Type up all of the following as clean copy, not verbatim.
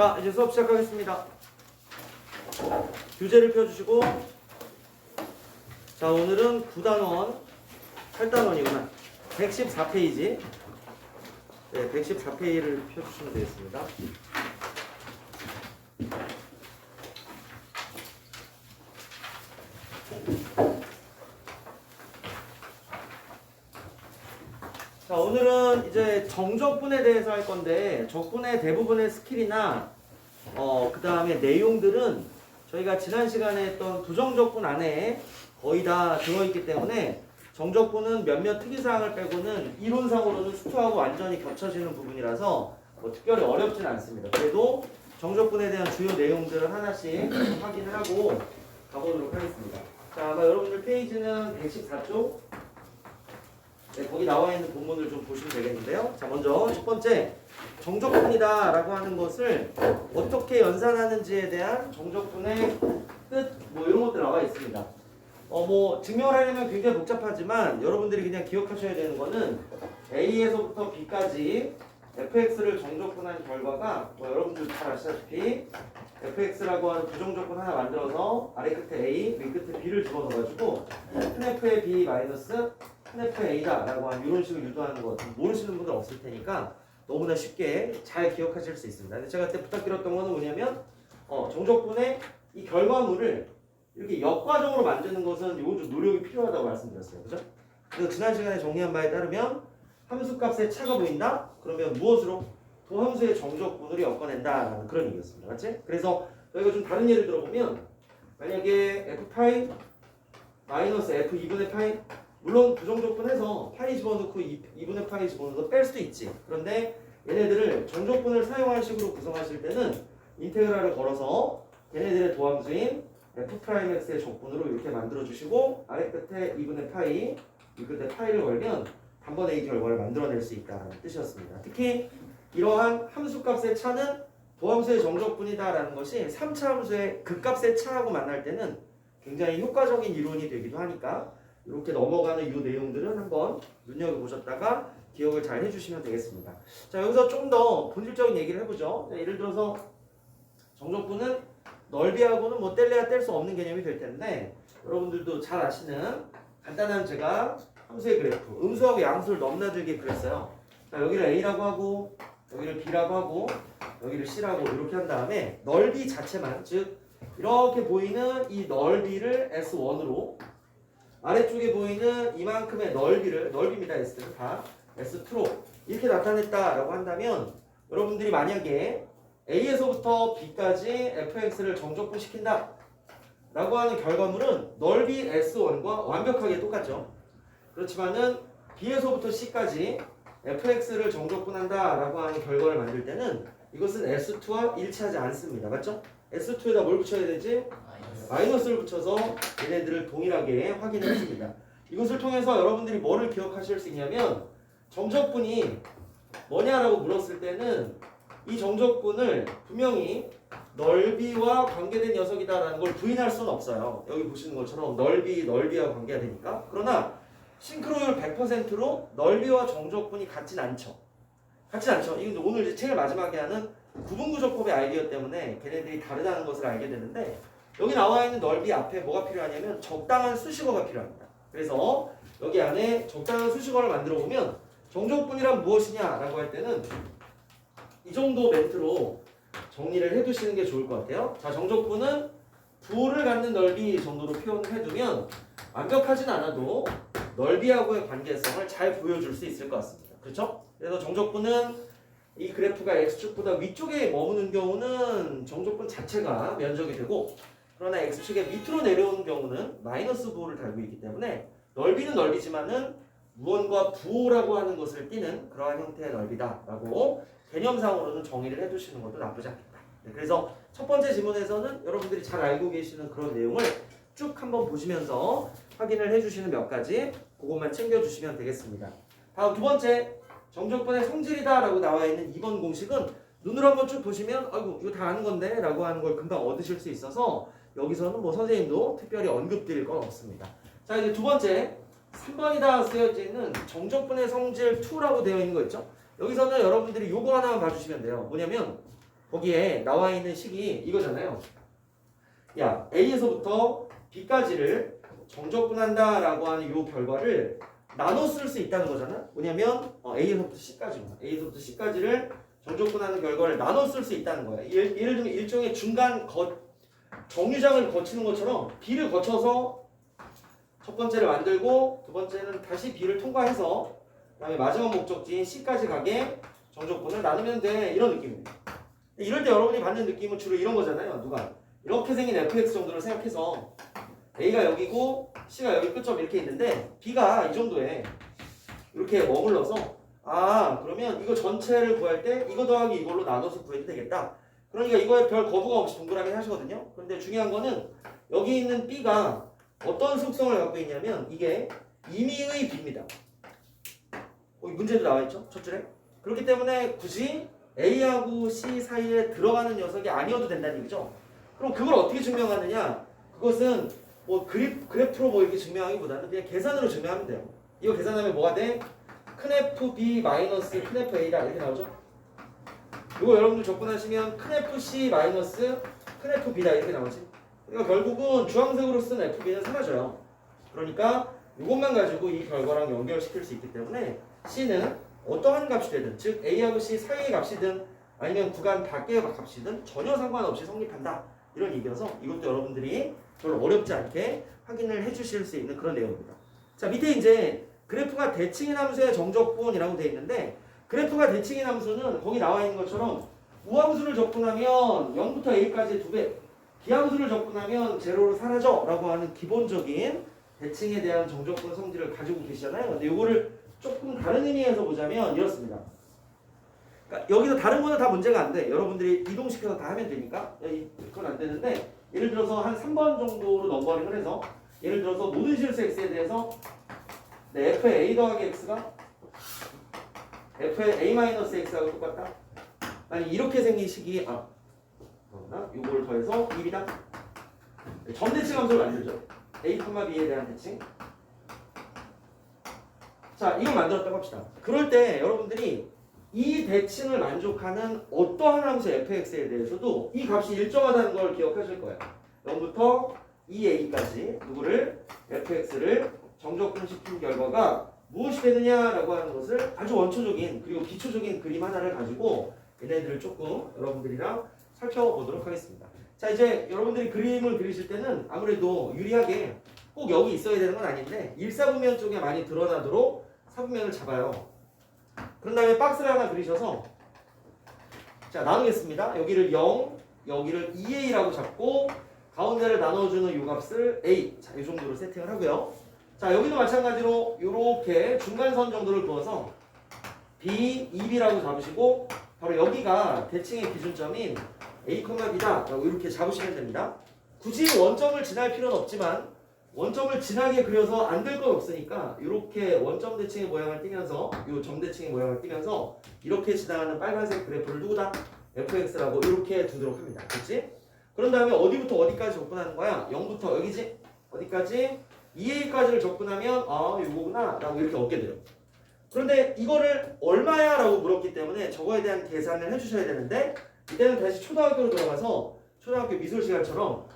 자, 이제 수업 시작하겠습니다. 교재를 펴주시고, 자, 오늘은 9단원, 8단원이구나. 114페이지. 네, 114페이지를 펴주시면 되겠습니다. 자, 오늘은 이제 정적분에 대해서 할 건데, 적분의 대부분의 스킬이나 그 다음에 내용들은 저희가 지난 시간에 했던 부정적분 안에 거의 다 들어있기 때문에 정적분은 몇몇 특이사항을 빼고는 이론상으로는 수투하고 완전히 겹쳐지는 부분이라서 뭐 특별히 어렵진 않습니다. 그래도 정적분에 대한 주요 내용들을 하나씩 확인을 하고 가보도록 하겠습니다. 자, 아마 여러분들 페이지는 114쪽, 네, 거기 나와 있는 본문을 좀 보시면 되겠는데요. 자, 먼저 첫 번째, 정적분이다 라고 하는 것을 어떻게 연산하는지에 대한 정적분의 뜻, 뭐 이런 것들 나와 있습니다. 뭐 증명을 하려면 굉장히 복잡하지만 여러분들이 그냥 기억하셔야 되는 거는 A에서부터 B까지 fx를 정적분한 결과가 뭐 여러분들 잘 아시다시피 fx라고 하는 부정적분 하나 만들어서 아래 끝에 A, 위 끝에 B를 집어넣어가지고 큰 F의 B 마이너스 큰 F의 A다 라고 하는 이런 식으로 유도하는 것 모르시는 분들 없을 테니까 너무나 쉽게 잘 기억하실 수 있습니다. 근데 제가 그때 부탁드렸던 거는 뭐냐면 정적분의 이 결과물을 이렇게 역과적으로 만드는 것은 요건 좀 노력이 필요하다고 말씀드렸어요. 그죠? 그래서 지난 시간에 정리한 바에 따르면 함수값의 차가 보인다? 그러면 무엇으로? 도함수의 정적분으로 엮어낸다라는 그런 얘기였습니다. 맞지? 그래서 저희가 좀 다른 예를 들어보면 만약에 f파이 마이너스 f 2분의 파이 물론 부정적분해서 파이 집어넣고 2분의 파이 집어넣어서 뺄 수도 있지. 그런데 얘네들을 정적분을 사용한 식으로 구성하실 때는 인테그랄을 걸어서 얘네들의 도함수인 f'x의 적분으로 이렇게 만들어주시고 아래 끝에 2분의 파이, 위 끝에 파이를 걸면 단번에 이 결과를 만들어낼 수 있다는 뜻이었습니다. 특히 이러한 함수값의 차는 도함수의 정적분이다라는 것이 3차 함수의 극값의 차하고 만날 때는 굉장히 효과적인 이론이 되기도 하니까 이렇게 넘어가는 이 내용들은 한번 눈여겨보셨다가 기억을 잘 해주시면 되겠습니다. 자, 여기서 좀 더 본질적인 얘기를 해보죠. 예를 들어서 정적분은 넓이하고는 뭐 뗄래야 뗄 수 없는 개념이 될 텐데 여러분들도 잘 아시는 간단한 제가 함수의 그래프, 음수하고 양수를 넘나들게 그렸어요. 자, 여기를 A라고 하고 여기를 B라고 하고 여기를 C라고 이렇게 한 다음에 넓이 자체만, 즉 이렇게 보이는 이 넓이를 S1으로 아래쪽에 보이는 이만큼의 넓이를, 넓입니다. S는 다 S2로 이렇게 나타냈다라고 한다면 여러분들이 만약에 A에서부터 B까지 fx를 정적분시킨다 라고 하는 결과물은 넓이 S1과 완벽하게 똑같죠. 그렇지만은 B에서부터 C까지 fx를 정적분한다 라고 하는 결과를 만들 때는 이것은 S2와 일치하지 않습니다. 맞죠? S2에다 뭘 붙여야 되지? 마이너스를 붙여서 얘네들을 동일하게 확인을 했습니다. 이것을 통해서 여러분들이 뭐를 기억하실 수 있냐면 정적분이 뭐냐라고 물었을 때는 이 정적분을 분명히 넓이와 관계된 녀석이다라는 걸 부인할 수는 없어요. 여기 보시는 것처럼 넓이와 관계가 되니까. 그러나 싱크로율 100%로 넓이와 정적분이 같진 않죠. 이건 오늘 이제 제일 마지막에 하는 구분구조법의 아이디어 때문에 걔네들이 다르다는 것을 알게 되는데 여기 나와 있는 넓이 앞에 뭐가 필요하냐면 적당한 수식어가 필요합니다. 그래서 여기 안에 적당한 수식어를 만들어 보면 정적분이란 무엇이냐라고 할 때는 이 정도 멘트로 정리를 해두시는 게 좋을 것 같아요. 자, 정적분은 부호를 갖는 넓이 정도로 표현을 해두면 완벽하진 않아도 넓이하고의 관계성을 잘 보여줄 수 있을 것 같습니다. 그렇죠? 그래서 정적분은 이 그래프가 x축보다 위쪽에 머무는 경우는 정적분 자체가 면적이 되고 그러나 x축의 밑으로 내려오는 경우는 마이너스 부호를 달고 있기 때문에 넓이는 넓이지만은 무언과 부호라고 하는 것을 띠는 그러한 형태의 넓이다라고 개념상으로는 정의를 해두시는 것도 나쁘지 않겠다. 네, 그래서 첫 번째 지문에서는 여러분들이 잘 알고 계시는 그런 내용을 쭉 한번 보시면서 확인을 해주시는 몇 가지 그것만 챙겨주시면 되겠습니다. 다음 두 번째, 정적분의 성질이다 라고 나와 있는 2번 공식은 눈으로 한번 쭉 보시면 아이고 이거 다 아는 건데 라고 하는 걸 금방 얻으실 수 있어서 여기서는 뭐 선생님도 특별히 언급드릴 건 없습니다. 자, 이제 두 번째 3번이다 쓰여져 있는 정적분의 성질 2라고 되어 있는 거 있죠? 여기서는 여러분들이 요거 하나만 봐주시면 돼요. 뭐냐면 거기에 나와 있는 식이 이거잖아요. 야, A에서부터 B까지를 정적분한다라고 하는 이 결과를 나눠 쓸 수 있다는 거잖아. 뭐냐면 A에서부터 C까지만, A에서부터 C까지를 정적분하는 결과를 나눠 쓸 수 있다는 거야. 예를 들면 일종의 중간 정류장을 거치는 것처럼 B를 거쳐서 첫 번째를 만들고 두 번째는 다시 B를 통과해서 그다음에 마지막 목적지인 C까지 가게 정적분을 나누면 돼. 이런 느낌입니다. 이럴 때 여러분이 받는 느낌은 주로 이런 거잖아요. 누가 이렇게 생긴 fx 정도를 생각해서 a가 여기고 c가 여기 끝점 이렇게 있는데 b가 이 정도에 이렇게 머물러서 그러면 이거 전체를 구할 때 이거 더하기 이걸로 나눠서 구해도 되겠다. 그러니까 이거에 별 거부가 없이 동그라미 하시거든요. 그런데 중요한 거는 여기 있는 b가 어떤 속성을 갖고 있냐면 이게 임의의 b입니다. 문제도 나와 있죠? 첫 줄에. 그렇기 때문에 굳이 A하고 C 사이에 들어가는 녀석이 아니어도 된다는 얘기죠. 그럼 그걸 어떻게 증명하느냐? 그것은 뭐 그래프로 뭐 이렇게 증명하기보다는 그냥 계산으로 증명하면 돼요. 이거 계산하면 뭐가 돼? 큰 FB 마이너스 큰 FA다 이렇게 나오죠? 이거 여러분들 적분하시면 큰 FC 마이너스 큰 FB다 이렇게 나오지? 그러니까 결국은 주황색으로 쓴 FB는 사라져요. 그러니까 이것만 가지고 이 결과랑 연결시킬 수 있기 때문에 C는 어떠한 값이 되든, 즉 A하고 C 사이의 값이든 아니면 구간 밖의 값이든 전혀 상관없이 성립한다. 이런 얘기여서 이것도 여러분들이 별로 어렵지 않게 확인을 해주실 수 있는 그런 내용입니다. 자, 밑에 이제 그래프가 대칭인 함수의 정적분이라고 되어 있는데, 그래프가 대칭인 함수는 거기 나와 있는 것처럼 우함수를 적분하면 0부터 a까지 2배, 기함수를 적분하면 제로로 사라져 라고 하는 기본적인 대칭에 대한 정적분 성질을 가지고 계시잖아요. 근데 이거를 조금 다른 의미에서 보자면 이렇습니다. 그러니까 여기서 다른 거는 다 문제가 안 돼. 여러분들이 이동시켜서 다 하면 되니까 그건 안 되는데, 예를 들어서 한 3번 정도로 넘버링을 해서 예를 들어서 모든 실수 x에 대해서 f의 a 더하기 x가 f의 a 마이너스 x하고 똑같다. 아니 이렇게 생긴 식이 요거를 더해서 1이다. 점대칭 함수를 만들죠. a, b에 대한 대칭. 자, 이걸 만들었다고 합시다. 그럴 때 여러분들이 이 대칭을 만족하는 어떠한 함수 fx에 대해서도 이 값이 일정하다는 걸 기억하실 거예요. 0부터 2a까지 누구를 fx를 정적분시킨 결과가 무엇이 되느냐라고 하는 것을 아주 원초적인 그리고 기초적인 그림 하나를 가지고 얘네들을 조금 여러분들이랑 살펴보도록 하겠습니다. 자, 이제 여러분들이 그림을 그리실 때는 아무래도 유리하게 꼭 여기 있어야 되는 건 아닌데 일사분면 쪽에 많이 드러나도록 사분면을 잡아요. 그런 다음에 박스를 하나 그리셔서 자, 나누겠습니다. 여기를 0, 여기를 2a라고 잡고 가운데를 나눠주는 이 값을 a. 자, 이 정도로 세팅을 하고요. 자, 여기도 마찬가지로 이렇게 중간선 정도를 그어서 b, 2b라고 잡으시고 바로 여기가 대칭의 기준점인 a, b다 라고 이렇게 잡으시면 됩니다. 굳이 원점을 지날 필요는 없지만 원점을 진하게 그려서 안 될 건 없으니까 이렇게 원점 대칭의 모양을 띄면서 이 점 대칭의 모양을 띄면서 이렇게 지나가는 빨간색 그래프를 누구다? fx라고 이렇게 두도록 합니다. 그렇지? 그런 다음에 어디부터 어디까지 접근하는 거야? 0부터 여기지? 어디까지? 2a까지를 접근하면 이거구나 라고 이렇게 얻게 돼요. 그런데 이거를 얼마야? 라고 물었기 때문에 저거에 대한 계산을 해주셔야 되는데 이때는 다시 초등학교로 들어가서 초등학교 미술 시간처럼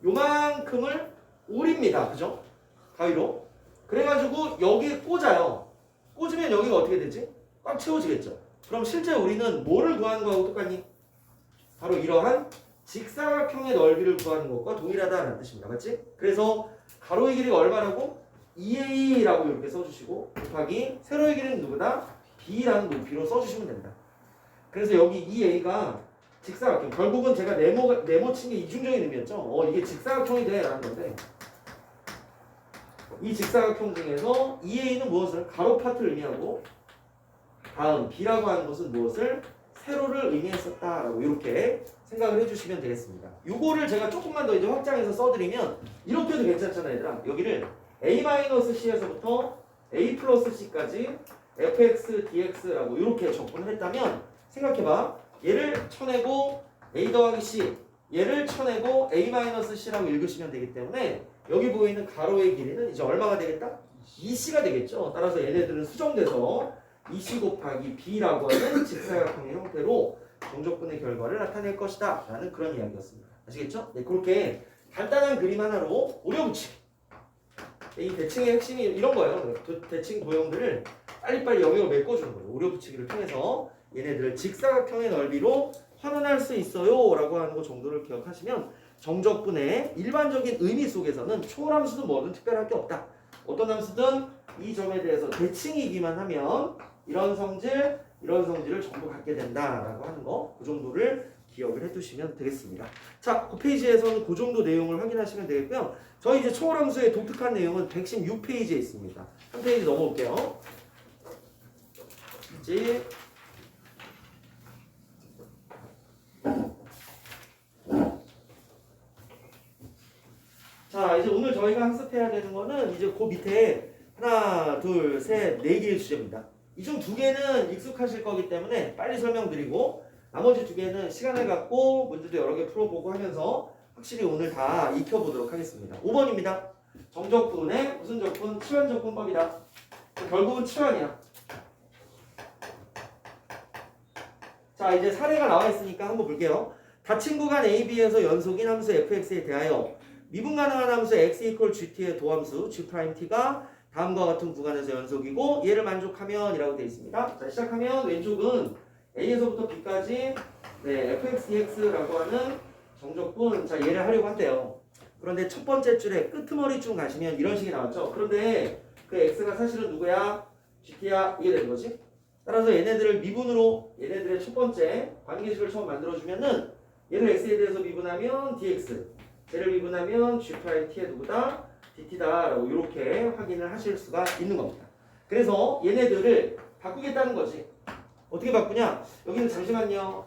요만큼을 올입니다. 그죠? 가위로. 그래가지고 여기에 꽂아요. 꽂으면 여기가 어떻게 되지? 꽉 채워지겠죠. 그럼 실제 우리는 뭐를 구하는 거하고 똑같니? 바로 이러한 직사각형의 넓이를 구하는 것과 동일하다는 뜻입니다. 맞지? 그래서 가로의 길이가 얼마라고? 2a라고 이렇게 써주시고 곱하기 세로의 길이는 누구다? b라는 높이로 써주시면 됩니다. 그래서 여기 2a가 직사각형, 결국은 제가 네모 친 게 이중적인 의미였죠. 이게 직사각형이 돼 라는 건데 이 직사각형 중에서 2a는 무엇을? 가로 파트를 의미하고 다음 b라고 하는 것은 무엇을? 세로를 의미했었다라고 이렇게 생각을 해주시면 되겠습니다. 이거를 제가 조금만 더 이제 확장해서 써드리면 이렇게도 괜찮잖아요, 얘들아. 여기를 a-c에서부터 a 플러스 c까지 fx dx라고 이렇게 접근을 했다면 생각해봐. 얘를 쳐내고 a 더하기 c, 얘를 쳐내고 a-c라고 읽으시면 되기 때문에 여기 보이는 가로의 길이는 이제 얼마가 되겠다? 2c가 되겠죠. 따라서 얘네들은 수정돼서 2c 곱하기 b라고 하는 직사각형의 형태로 정적분의 결과를 나타낼 것이다 라는 그런 이야기였습니다. 아시겠죠? 네, 그렇게 간단한 그림 하나로 오려붙이기. 이 대칭의 핵심이 이런 거예요. 대칭 도형들을 빨리빨리 영역을 메꿔주는 거예요. 오려붙이기를 통해서 얘네들을 직사각형의 넓이로 환원할 수 있어요 라고 하는 거 정도를 기억하시면 정적분의 일반적인 의미 속에서는 초월함수든 뭐든 특별할 게 없다. 어떤 함수든 이 점에 대해서 대칭이기만 하면 이런 성질, 이런 성질을 전부 갖게 된다라고 하는 거, 그 정도를 기억을 해두시면 되겠습니다. 자, 그 페이지에서는 그 정도 내용을 확인하시면 되겠고요. 저희 이제 초월함수의 독특한 내용은 116페이지에 있습니다. 한 페이지 넘어올게요. 이제 자, 이제 오늘 저희가 학습해야 되는 거는 이제 그 밑에 하나, 둘, 셋, 네 개의 주제입니다. 이 중 두 개는 익숙하실 거기 때문에 빨리 설명드리고 나머지 두 개는 시간을 갖고 문제도 여러 개 풀어보고 하면서 확실히 오늘 다 익혀보도록 하겠습니다. 5번입니다. 정적분의 무슨 적분? 치환적분법이다. 결국은 치환이야. 자, 이제 사례가 나와 있으니까 한번 볼게요. 닫힌 구간 AB에서 연속인 함수 fx에 대하여 미분 가능한 함수 x 이퀄 gt의 도함수 g't가 다음과 같은 구간에서 연속이고 얘를 만족하면 이라고 되어 있습니다. 자, 시작하면 왼쪽은 a에서부터 b까지 네, fx dx라고 하는 정적분, 자, 얘를 하려고 한대요. 그런데 첫 번째 줄에 끄트머리쯤 가시면 이런 식이 나왔죠. 그런데 그 x가 사실은 누구야? gt야? 이게 되는 거지. 따라서 얘네들을 미분으로 얘네들의 첫 번째 관계식을 처음 만들어주면은 얘를 x에 대해서 미분하면 dx, 얘를 미분하면 g't의 누구다? dt다 라고 이렇게 확인을 하실 수가 있는 겁니다. 그래서 얘네들을 바꾸겠다는 거지. 어떻게 바꾸냐? 여기는 잠시만요,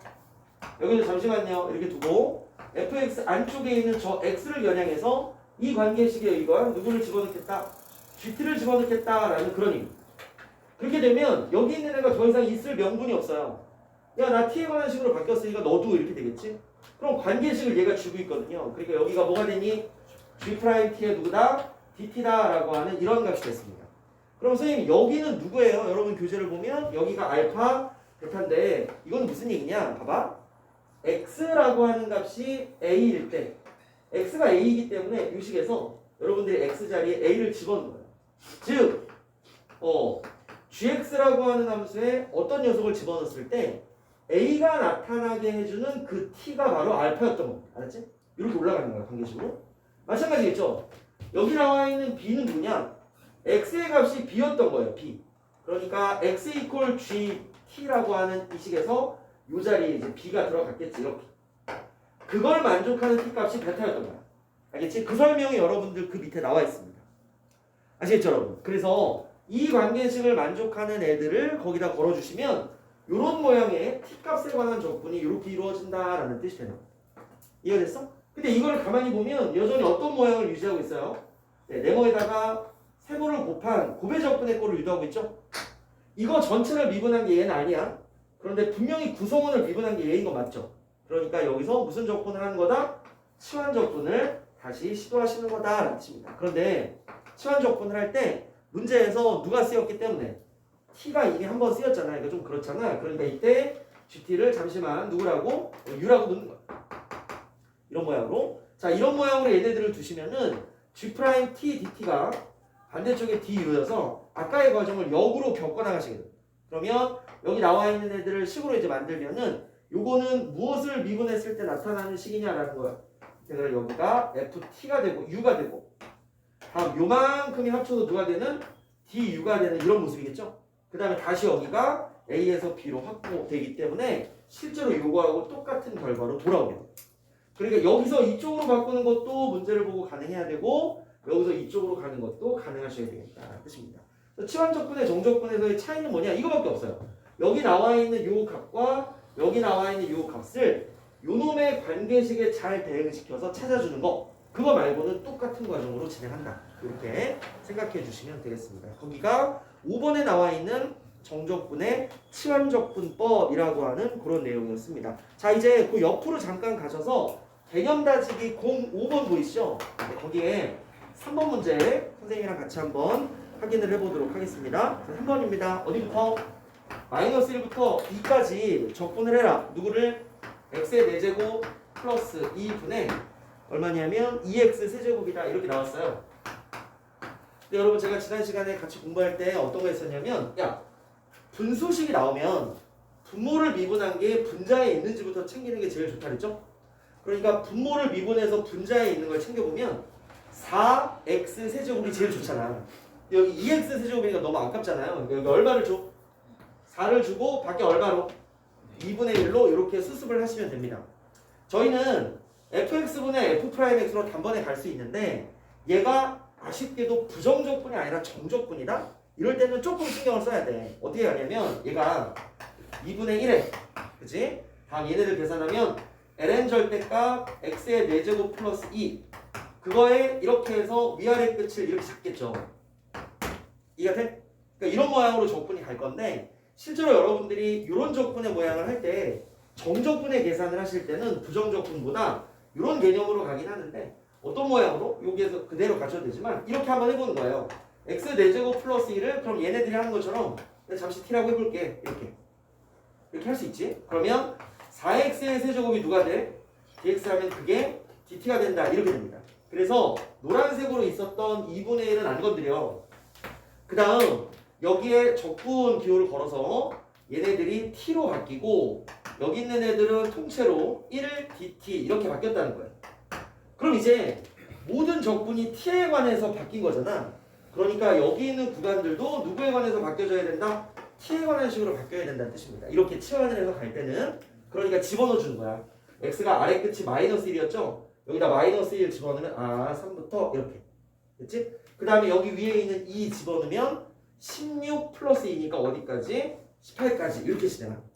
여기는 잠시만요 이렇게 두고 fx 안쪽에 있는 저 x를 겨냥해서 이 관계식에 이거 누구를 집어넣겠다? gt를 집어넣겠다 라는 그런 의미. 그렇게 되면 여기 있는 애가 더 이상 있을 명분이 없어요. 야, 나 t에 관한 식으로 바뀌었으니까 너도 이렇게 되겠지? 그럼 관계식을 얘가 주고 있거든요. 그러니까 여기가 뭐가 되니? g't의 누구다? dt다 라고 하는 이런 값이 됐습니다. 그럼 선생님 여기는 누구예요? 여러분 교재를 보면 여기가 알파, 베타인데 이건 무슨 얘기냐? 봐봐. x라고 하는 값이 a일 때 x가 a이기 때문에 이 식에서 여러분들이 x 자리에 a를 집어넣는 거예요. 즉 gx라고 하는 함수에 어떤 녀석을 집어넣었을 때 a가 나타나게 해주는 그 t가 바로 알파였던 겁니다. 알았지? 이렇게 올라가는 거야, 관계식으로. 마찬가지겠죠? 여기 나와 있는 b는 뭐냐? x의 값이 b였던 거예요, b. 그러니까 x 이퀄 gt라고 하는 이 식에서 이 자리에 이제 b가 들어갔겠지, 이렇게. 그걸 만족하는 t 값이 베타였던 거야. 알겠지? 그 설명이 여러분들 그 밑에 나와 있습니다. 아시겠죠, 여러분? 그래서 이 관계식을 만족하는 애들을 거기다 걸어주시면 이런 모양의 t값에 관한 적분이 이렇게 이루어진다라는 뜻이 되는 겁니다. 이해됐어? 근데 이걸 가만히 보면 여전히 어떤 모양을 유지하고 있어요? 네, 네모에다가 세모를 곱한 곱의 적분의 꼴을 유도하고 있죠? 이거 전체를 미분한 게 얘는 아니야. 그런데 분명히 구성원을 미분한 게 얘인 거 맞죠? 그러니까 여기서 무슨 적분을 하는 거다? 치환 적분을 다시 시도하시는 거다라는 뜻입니다. 그런데 치환 적분을 할 때 문제에서 누가 쓰였기 때문에 t가 이미 한번 쓰였잖아요. 이거 좀 그렇잖아. 그러니까 이때 gt를 잠시만 누구라고? u라고 넣는 거야. 이런 모양으로. 자, 이런 모양으로 얘네들을 두시면은 g' t dt가 반대쪽에 du여서 아까의 과정을 역으로 겪어나가시게 됩니다. 그러면 여기 나와 있는 애들을 식으로 이제 만들면은 요거는 무엇을 미분했을 때 나타나는 식이냐라는 거야. 그래서 여기가 ft가 되고 u가 되고 다음 요만큼이 합쳐서 누가 되는? du가 되는 이런 모습이겠죠? 그 다음에 다시 여기가 a에서 b로 확보되기 때문에 실제로 요거하고 똑같은 결과로 돌아오게 돼요. 그러니까 여기서 이쪽으로 바꾸는 것도 문제를 보고 가능해야 되고 여기서 이쪽으로 가는 것도 가능하셔야 되겠다는 뜻입니다. 치환적분의 정적분에서의 차이는 뭐냐? 이거밖에 없어요. 여기 나와 있는 요 값과 여기 나와 있는 요 값을 요놈의 관계식에 잘 대응시켜서 찾아주는 거, 그거 말고는 똑같은 과정으로 진행한다. 이렇게 생각해 주시면 되겠습니다. 거기가 5번에 나와 있는 정적분의 치환적분법이라고 하는 그런 내용이었습니다. 자, 이제 그 옆으로 잠깐 가셔서 개념 다지기 05번 보이시죠? 네, 거기에 3번 문제 선생님이랑 같이 한번 확인을 해보도록 하겠습니다. 자, 3번입니다. 어디부터? 마이너스 1부터 2까지 적분을 해라. 누구를? x의 4제곱 플러스 2분의 얼마냐면 2x 세제곱이다. 이렇게 나왔어요. 근데 여러분 제가 지난 시간에 같이 공부할 때 어떤 거 했었냐면 야 분수식이 나오면 분모를 미분한 게 분자에 있는지부터 챙기는 게 제일 좋다 그랬죠? 그러니까 분모를 미분해서 분자에 있는 걸 챙겨보면 4x 세제곱이 제일 좋잖아. 여기 2x 세제곱이니까 너무 아깝잖아요. 여기 얼마를 줘? 4를 주고 밖에 얼마로? 2분의 1로 이렇게 수습을 하시면 됩니다. 저희는 fx분의 f'x로 단번에 갈 수 있는데 얘가 아쉽게도 부정적분이 아니라 정적분이다? 이럴 때는 조금 신경을 써야 돼. 어떻게 하냐면 얘가 2분의 1에 그치? 다음 얘네들 계산하면 ln 절대값 x의 4제곱 플러스 2 그거에 이렇게 해서 위아래 끝을 이렇게 잡겠죠. 이해가 돼? 그러니까 이런 모양으로 적분이 갈 건데 실제로 여러분들이 이런 적분의 모양을 할 때 정적분의 계산을 하실 때는 부정적분보다 이런 개념으로 가긴 하는데 어떤 모양으로? 여기에서 그대로 가셔도 되지만 이렇게 한번 해보는 거예요. x 4제곱 플러스 1을 그럼 얘네들이 하는 것처럼 잠시 t라고 해볼게. 이렇게 할 수 있지? 그러면 4x의 세제곱이 누가 돼? dx 하면 그게 dt가 된다. 이렇게 됩니다. 그래서 노란색으로 있었던 2분의 1은 안 건드려. 그 다음 여기에 적분 기호를 걸어서 얘네들이 t로 바뀌고 여기 있는 애들은 통째로 1 dt 이렇게 바뀌었다는 거예요. 그럼 이제 모든 적분이 t에 관해서 바뀐 거잖아. 그러니까 여기 있는 구간들도 누구에 관해서 바뀌어져야 된다? t에 관한 식으로 바뀌어야 된다는 뜻입니다. 이렇게 치환을 해서 갈 때는 그러니까 집어넣어 주는 거야. x가 아래 끝이 마이너스 1이었죠? 여기다 마이너스 1 집어넣으면 3부터 이렇게 됐지? 그 다음에 여기 위에 있는 2 집어넣으면 16 플러스 2니까 어디까지? 18까지 이렇게 진행합니다.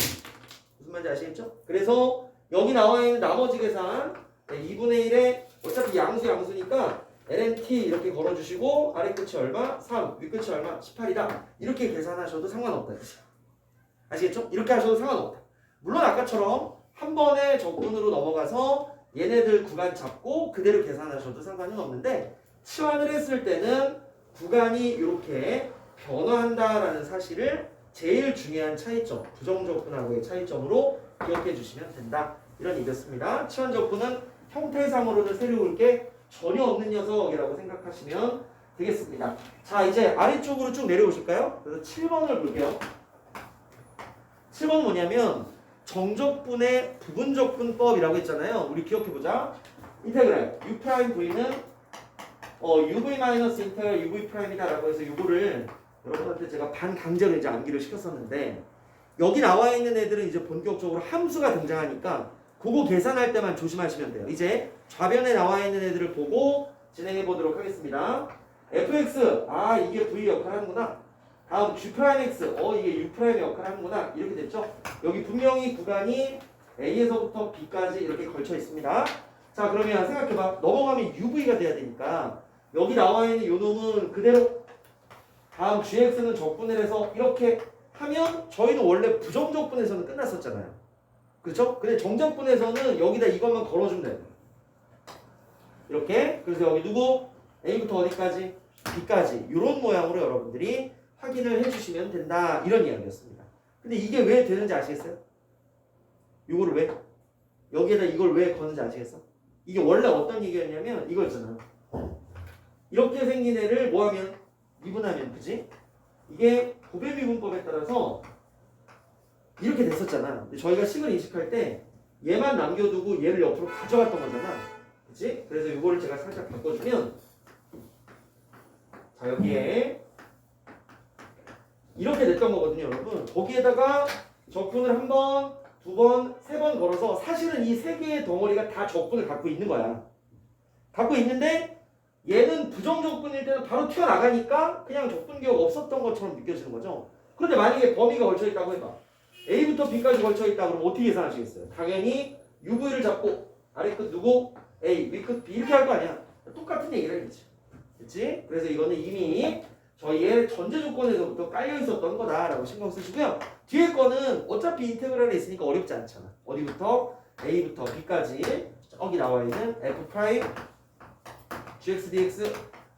무슨 말인지 아시겠죠? 그래서 여기 나와 있는 나머지 계산 2분의 1에 어차피 양수니까 ln(t) 이렇게 걸어주시고 아래 끝이 얼마? 3, 위 끝이 얼마? 18이다. 이렇게 계산하셔도 상관없다. 아시겠죠? 이렇게 하셔도 상관없다. 물론 아까처럼 한 번에 적분으로 넘어가서 얘네들 구간 잡고 그대로 계산하셔도 상관은 없는데 치환을 했을 때는 구간이 이렇게 변화한다라는 사실을 제일 중요한 차이점, 부정적분하고의 차이점으로 기억해 주시면 된다. 이런 얘기였습니다. 치환적분은 형태상으로는 새로울 게 전혀 없는 녀석이라고 생각하시면 되겠습니다. 자, 이제 아래쪽으로 쭉 내려오실까요? 그래서 7번을 볼게요. 7번은 뭐냐면 정적분의 부분적분법이라고 했잖아요. 우리 기억해보자. 인테그랄 u'v는 uv-인테그랄 uv' 라고 해서 이거를 여러분한테 제가 반강제로 이제 암기를 시켰었는데 여기 나와 있는 애들은 이제 본격적으로 함수가 등장하니까 그거 계산할 때만 조심하시면 돼요. 이제 좌변에 나와 있는 애들을 보고 진행해 보도록 하겠습니다. fx, 이게 v 역할을 하는구나. 다음 g'x, 이게 u'의 역할을 하는구나. 이렇게 됐죠? 여기 분명히 구간이 a에서부터 b까지 이렇게 걸쳐 있습니다. 자, 그러면 생각해봐. 넘어가면 uv가 돼야 되니까 여기 나와 있는 요 놈은 그대로 다음 gx는 적분을 해서 이렇게 하면 저희는 원래 부정적분에서는 끝났었잖아요. 그렇죠? 근데 정적분에서는 여기다 이것만 걸어주면 돼요. 이렇게. 그래서 여기 누구? A부터 어디까지? B까지. 이런 모양으로 여러분들이 확인을 해주시면 된다. 이런 이야기였습니다. 근데 이게 왜 되는지 아시겠어요? 이거를 왜? 여기에다 이걸 왜 거는지 아시겠어? 이게 원래 어떤 얘기였냐면 이거였잖아. 이렇게 생긴 애를 뭐하면? 미분하면. 그지? 이게 고배미분법에 따라서 이렇게 됐었잖아. 근데 저희가 식을 인식할 때 얘만 남겨두고 얘를 옆으로 가져갔던 거잖아. 그치? 그래서 이거를 제가 살짝 바꿔주면 자, 여기에 이렇게 됐던 거거든요, 여러분. 거기에다가 적분을 한 번, 두 번, 세 번 걸어서 사실은 이 세 개의 덩어리가 다 적분을 갖고 있는 거야. 갖고 있는데 얘는 부정적분일 때는 바로 튀어나가니까 그냥 적분 기호가 없었던 것처럼 느껴지는 거죠. 그런데 만약에 범위가 걸쳐있다고 해봐. A부터 B까지 걸쳐있다 그러면 어떻게 계산하시겠어요? 당연히 UV를 잡고 아래 끝 누구? A, 위 끝 B 이렇게 할 거 아니야. 똑같은 얘기를 했지. 그치? 그래서 이거는 이미 저희의 전제 조건에서부터 깔려 있었던 거다라고 신경 쓰시고요. 뒤에 거는 어차피 인테그랄에 있으니까 어렵지 않잖아. 어디부터? A부터 B까지 저기 나와 있는 F' gx dx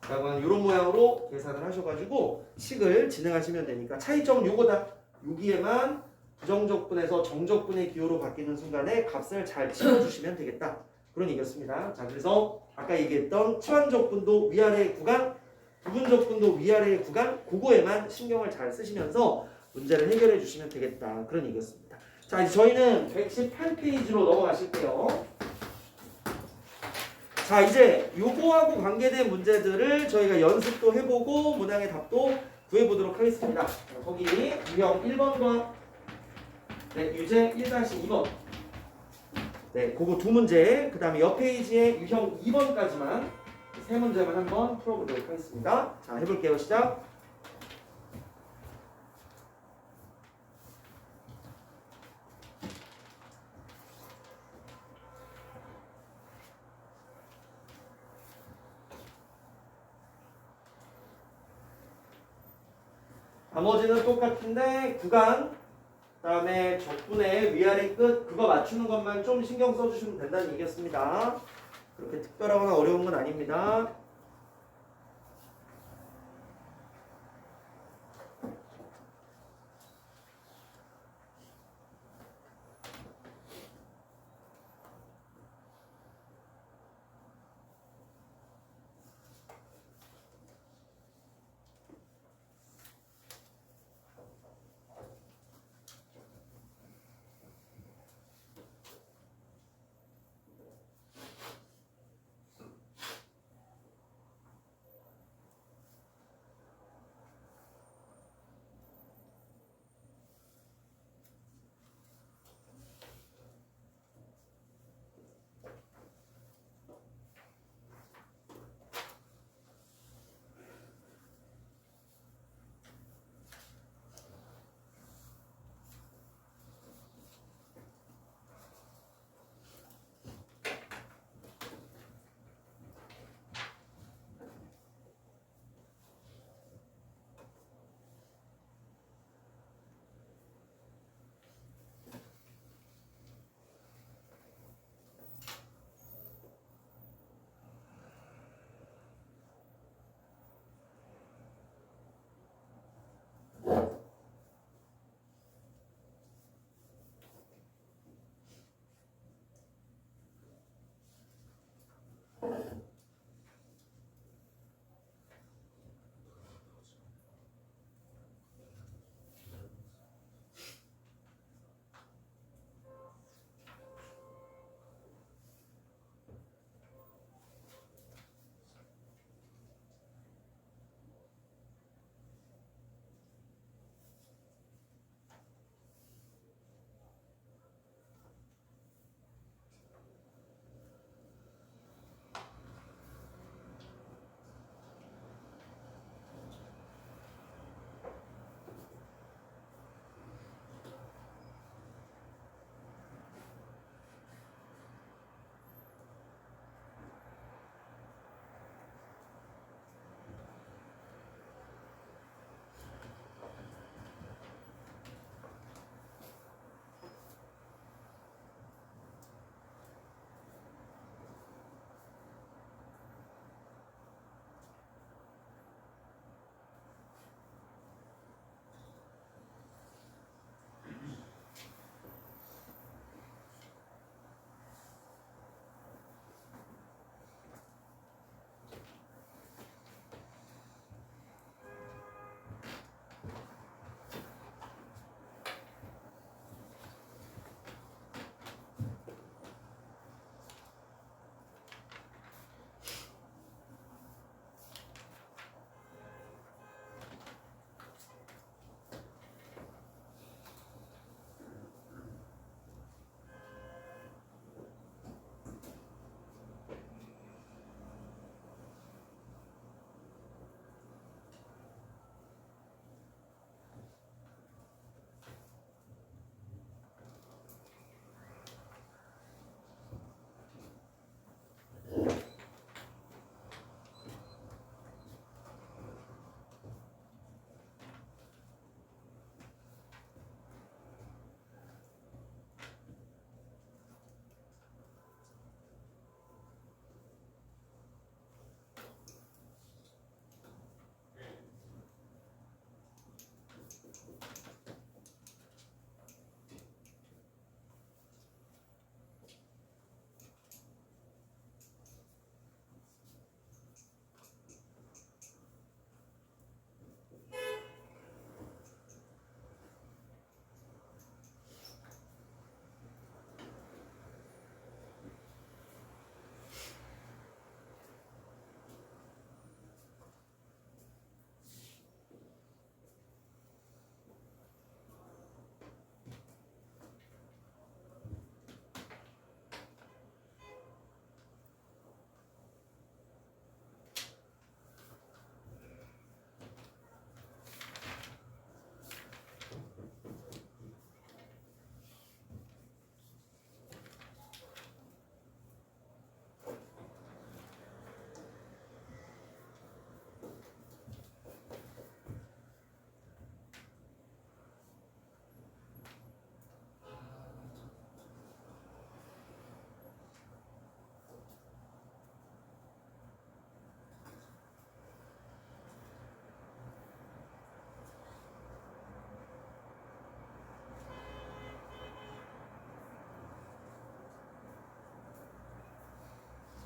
라고 하는 이런 모양으로 계산을 하셔가지고 식을 진행하시면 되니까 차이점은 요거다. 여기에만 부정적분에서 정적분의 기호로 바뀌는 순간에 값을 잘 집어주시면 되겠다. 그런 얘기였습니다. 자, 그래서 아까 얘기했던 치환적분도 위아래의 구간, 부분적분도 위아래의 구간, 그거에만 신경을 잘 쓰시면서 문제를 해결해 주시면 되겠다. 그런 얘기였습니다. 자, 이제 저희는 118페이지로 넘어가실게요. 자, 이제 요거하고 관계된 문제들을 저희가 연습도 해보고 문항의 답도 구해보도록 하겠습니다. 거기 유형 1번과 네, 유제 1-2번 네, 그거 두 문제, 그 다음에 옆 페이지에 유형 2번까지만 세 문제만 한번 풀어보도록 하겠습니다. 자, 해볼게요. 시작. 나머지는 똑같은데 구간, 그 다음에 적분의 위아래 끝 그거 맞추는 것만 좀 신경 써주시면 된다는 얘기였습니다. 그렇게 특별하거나 어려운 건 아닙니다.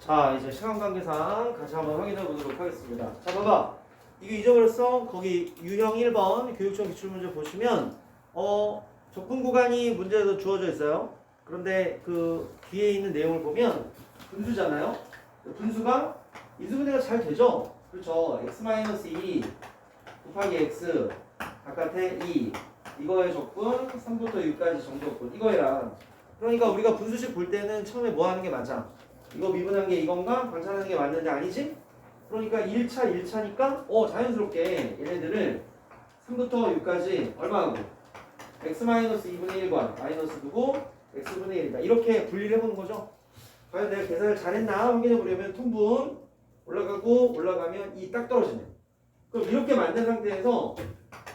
자, 이제 시간 관계상 같이 한번 확인해 보도록 하겠습니다. 자, 봐봐. 이거 잊어버렸어? 거기 유형 1번 교육청 기출문제 보시면 접근 구간이 문제에서 주어져 있어요. 그런데 그 뒤에 있는 내용을 보면 분수잖아요. 분수가 인수분해가 잘 되죠? 그렇죠. x-2 곱하기 x 바깥에 2 이거의 적분 3부터 6까지 정적분 이거랑 그러니까 우리가 분수식 볼 때는 처음에 뭐 하는 게 맞아? 이거 미분한 게 이건가? 관찰하는 게 맞는데 아니지? 그러니까 1차니까 자연스럽게 얘네들을 3부터 6까지 얼마하고? x-2분의 1과 마이너스 누구? x분의 1이다. 이렇게 분리를 해보는 거죠. 과연 내가 계산을 잘했나 확인해 보려면 통분 올라가고 올라가면 2 딱 떨어지네. 그럼 이렇게 만든 상태에서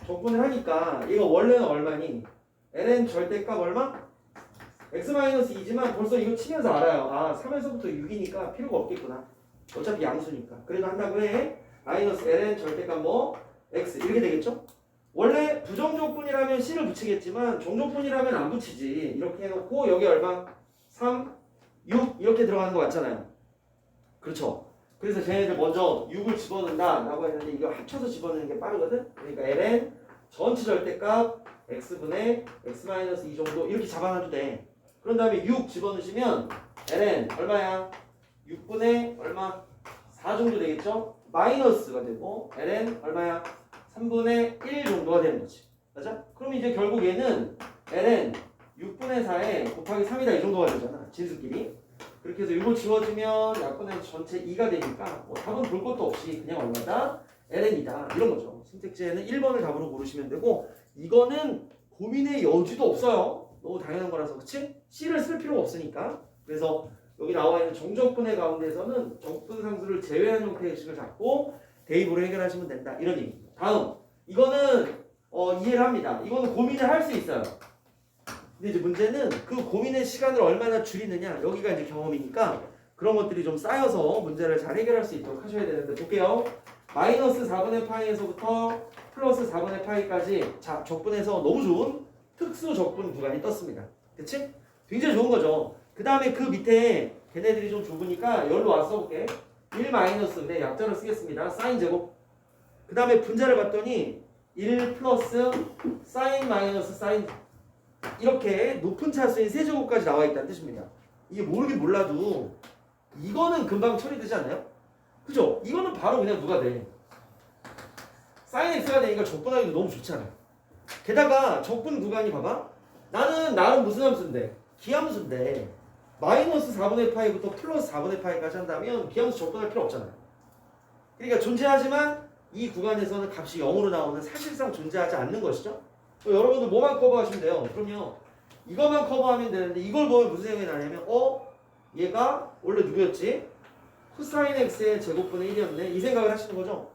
적분을 하니까 이거 원래는 얼마니? ln 절대값 얼마? x-2지만 벌써 이거 치면서 알아요. 아 3에서부터 6이니까 필요가 없겠구나. 어차피 양수니까. 그래도 한다고 해. 마이너스 ln 절대값 뭐? x 이렇게 되겠죠? 원래 부정적분이라면 c를 붙이겠지만 정적분이라면 안 붙이지. 이렇게 해놓고 여기 얼마? 3, 6 이렇게 들어가는 거 맞잖아요. 그렇죠? 그래서 쟤네들 먼저 6을 집어넣는다 라고 했는데 이거 합쳐서 집어넣는 게 빠르거든? 그러니까 ln 전체 절대값 x분의 x-2 정도 이렇게 잡아놔도 돼. 그런 다음에 6 집어넣으시면 ln 얼마야? 6분의 얼마? 4 정도 되겠죠? 마이너스가 되고 ln 얼마야? 3분의 1 정도가 되는 거지. 맞아? 그럼 이제 결국 얘는 ln 6분의 4에 곱하기 3이다 이 정도가 되잖아. 진수끼리. 그렇게 해서 이거 지워지면 약분의 전체 2가 되니까 답은 볼 것도 없이 그냥 얼마다? ln이다. 이런 거죠. 선택지에는 1번을 답으로 고르시면 되고 이거는 고민의 여지도 없어요. 너무 당연한 거라서 그치? C를 쓸 필요가 없으니까. 그래서 여기 나와 있는 정적분의 가운데서는 적분 상수를 제외한 형태의 식을 잡고 대입으로 해결하시면 된다. 이런 얘기입니다. 다음 이거는 이해를 합니다. 이거는 고민을 할 수 있어요. 근데 이제 문제는 그 고민의 시간을 얼마나 줄이느냐 여기가 이제 경험이니까 그런 것들이 좀 쌓여서 문제를 잘 해결할 수 있도록 하셔야 되는데 볼게요. 마이너스 4분의 파이에서부터 플러스 4분의 파이까지 자 적분에서 너무 좋은 특수 적분 구간이 떴습니다. 그치? 굉장히 좋은 거죠. 그 다음에 그 밑에 걔네들이 좀 좁으니까 열로 와서 써볼게. 1 마이너스인데 약자를 쓰겠습니다. 사인 제곱. 그 다음에 분자를 봤더니 1 플러스 사인 마이너스 사인 이렇게 높은 차수인 세제곱까지 나와 있다는 뜻입니다. 이게 모르긴 몰라도 이거는 금방 처리되지 않나요? 그죠? 이거는 바로 그냥 누가 돼. 사인 x가 되니까 적분하기도 너무 좋잖아요. 게다가 적분 구간이 봐봐. 나는 무슨 함수인데? 기함수인데 마이너스 4분의 파이부터 플러스 4분의 파이까지 한다면 기함수 적분할 필요 없잖아요. 그러니까 존재하지만 이 구간에서는 값이 0으로 나오는 사실상 존재하지 않는 것이죠. 여러분들 뭐만 커버하시면 돼요. 그럼요. 이것만 커버하면 되는데 이걸 보면 무슨 생각이 나냐면 얘가 원래 누구였지? 코사인 x의 제곱분의 1이었네. 이 생각을 하시는 거죠.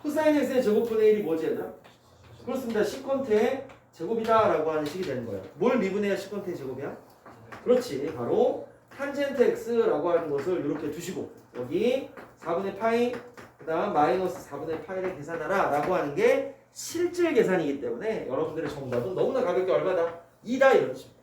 코사인 x의 제곱분의 1이 뭐지 얘들아? 그렇습니다. 시컨트의 제곱이다 라고 하는 식이 되는 거예요. 뭘 미분해야 시컨트의 제곱이야? 그렇지. 바로 탄젠트 x라고 하는 것을 이렇게 두시고 여기 4분의 파이 그 다음 마이너스 4분의 파이를 계산하라 라고 하는 게 실질 계산이기 때문에 여러분들의 정답은 너무나 가볍게 얼마다? 2다 이런 식입니다.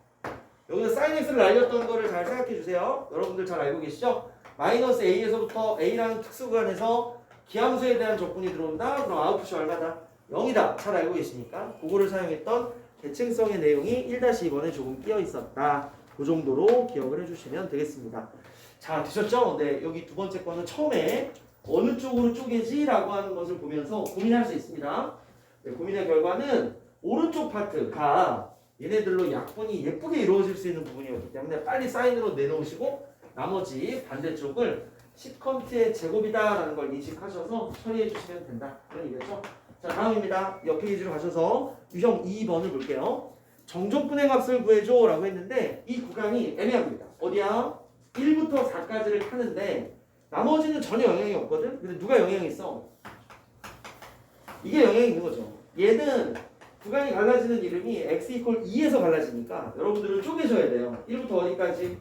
여기서 사인 x를 날렸던 거를 잘 생각해 주세요. 여러분들 잘 알고 계시죠? 마이너스 a에서부터 a라는 특수구간에서 기함수에 대한 적분이 들어온다? 그럼 아웃풋이 얼마다? 0이다. 잘 알고 계시니까 그거를 사용했던 대칭성의 내용이 1-2번에 조금 끼어 있었다. 그 정도로 기억을 해주시면 되겠습니다. 자, 되셨죠? 네, 여기 두 번째 거는 처음에 어느 쪽으로 쪼개지? 라고 하는 것을 보면서 고민할 수 있습니다. 네, 고민의 결과는 오른쪽 파트가 얘네들로 약분이 예쁘게 이루어질 수 있는 부분이었기 때문에 빨리 사인으로 내놓으시고 나머지 반대쪽을 시컨트의 제곱이다 라는 걸 인식하셔서 처리해 주시면 된다. 그런 얘기죠. 자, 다음입니다. 옆 페이지로 가셔서 유형 2번을 볼게요. 정적분의 값을 구해줘 라고 했는데 이 구간이 애매합니다. 어디야? 1부터 4까지를 타는데 나머지는 전혀 영향이 없거든? 근데 누가 영향이 있어? 이게 영향이 있는 거죠. 얘는 구간이 갈라지는 이름이 x 이퀄 2에서 갈라지니까 여러분들은 쪼개셔야 돼요. 1부터 어디까지?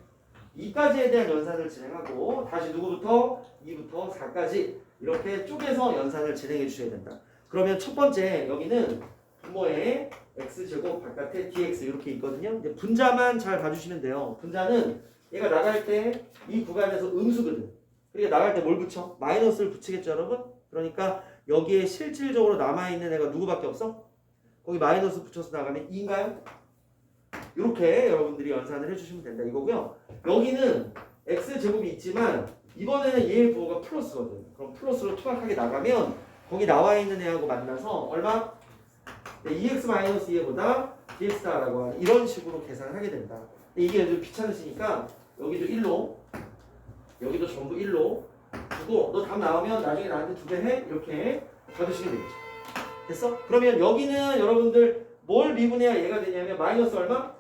2까지에 대한 연산을 진행하고 다시 누구부터? 2부터 4까지 이렇게 쪼개서 연산을 진행해 주셔야 된다. 그러면 첫 번째 여기는 분모에 x제곱 바깥에 dx 이렇게 있거든요. 이제 분자만 잘 봐주시면 돼요. 분자는 얘가 나갈 때 이 구간에서 음수거든. 그러니까 나갈 때 뭘 붙여? 마이너스를 붙이겠죠 여러분? 그러니까 여기에 실질적으로 남아있는 애가 누구밖에 없어? 거기 마이너스 붙여서 나가면 2인가요? 이렇게 여러분들이 연산을 해주시면 된다 이거고요. 여기는 x제곱이 있지만 이번에는 얘의 부호가 플러스거든. 그럼 플러스로 투박하게 나가면 거기 나와 있는 애하고 만나서 얼마? 2x-2보다 dx다라고 하는 이런 식으로 계산을 하게 된다. 이게 좀 귀찮으시니까 여기도 1로 여기도 전부 1로 두고 너 답 나오면 나중에 나한테 2배 해? 이렇게 받으시면 되겠죠. 됐어? 그러면 여기는 여러분들 뭘 미분해야 얘가 되냐면 마이너스 얼마?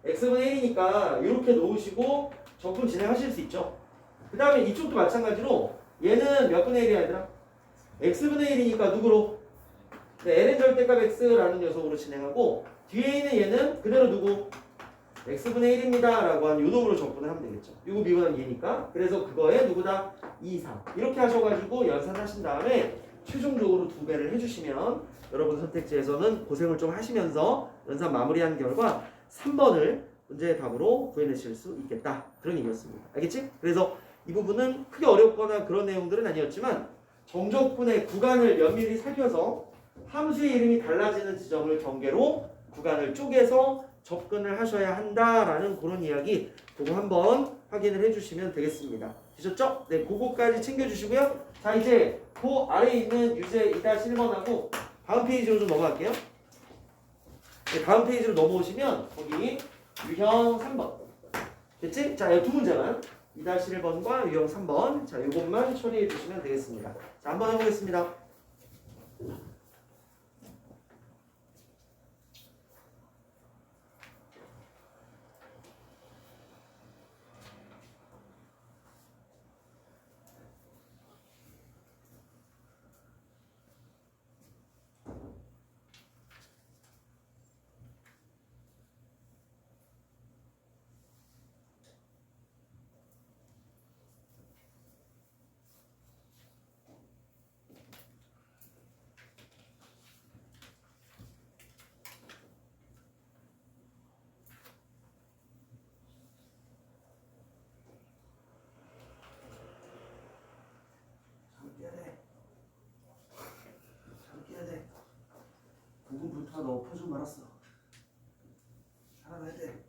x분의 1이니까 이렇게 놓으시고 적분 진행하실 수 있죠. 그 다음에 이쪽도 마찬가지로 얘는 몇 분의 1이야 얘들아? x분의 1이니까 누구로? 네, ln 절대값 x라는 녀석으로 진행하고 뒤에 있는 얘는 그대로 누구? x분의 1입니다 라고 하는 요놈으로 적분을 하면 되겠죠. 이거 미분하면 얘니까. 그래서 그거에 누구다? 2, 3 이렇게 하셔가지고 연산하신 다음에 최종적으로 2배를 해주시면 여러분 선택지에서는 고생을 좀 하시면서 연산 마무리한 결과 3번을 문제의 답으로 구해내실 수 있겠다. 그런 얘기였습니다. 알겠지? 그래서 이 부분은 크게 어렵거나 그런 내용들은 아니었지만 정적분의 구간을 면밀히 살펴서 함수의 이름이 달라지는 지점을 경계로 구간을 쪼개서 접근을 하셔야 한다라는 그런 이야기 그거 한번 확인을 해주시면 되겠습니다. 되셨죠? 네, 그거까지 챙겨주시고요. 자, 이제 그 아래에 있는 유제 2-1번하고 다음 페이지로 좀 넘어갈게요. 네, 다음 페이지로 넘어오시면 거기 유형 3번 됐지? 자, 이 두 문제만 2-1번과 유형 3번 자, 이것만 처리해 주시면 되겠습니다. 자, 한번 해보겠습니다. 부분부터 너 엎어 좀 말았어. 살아가야 돼.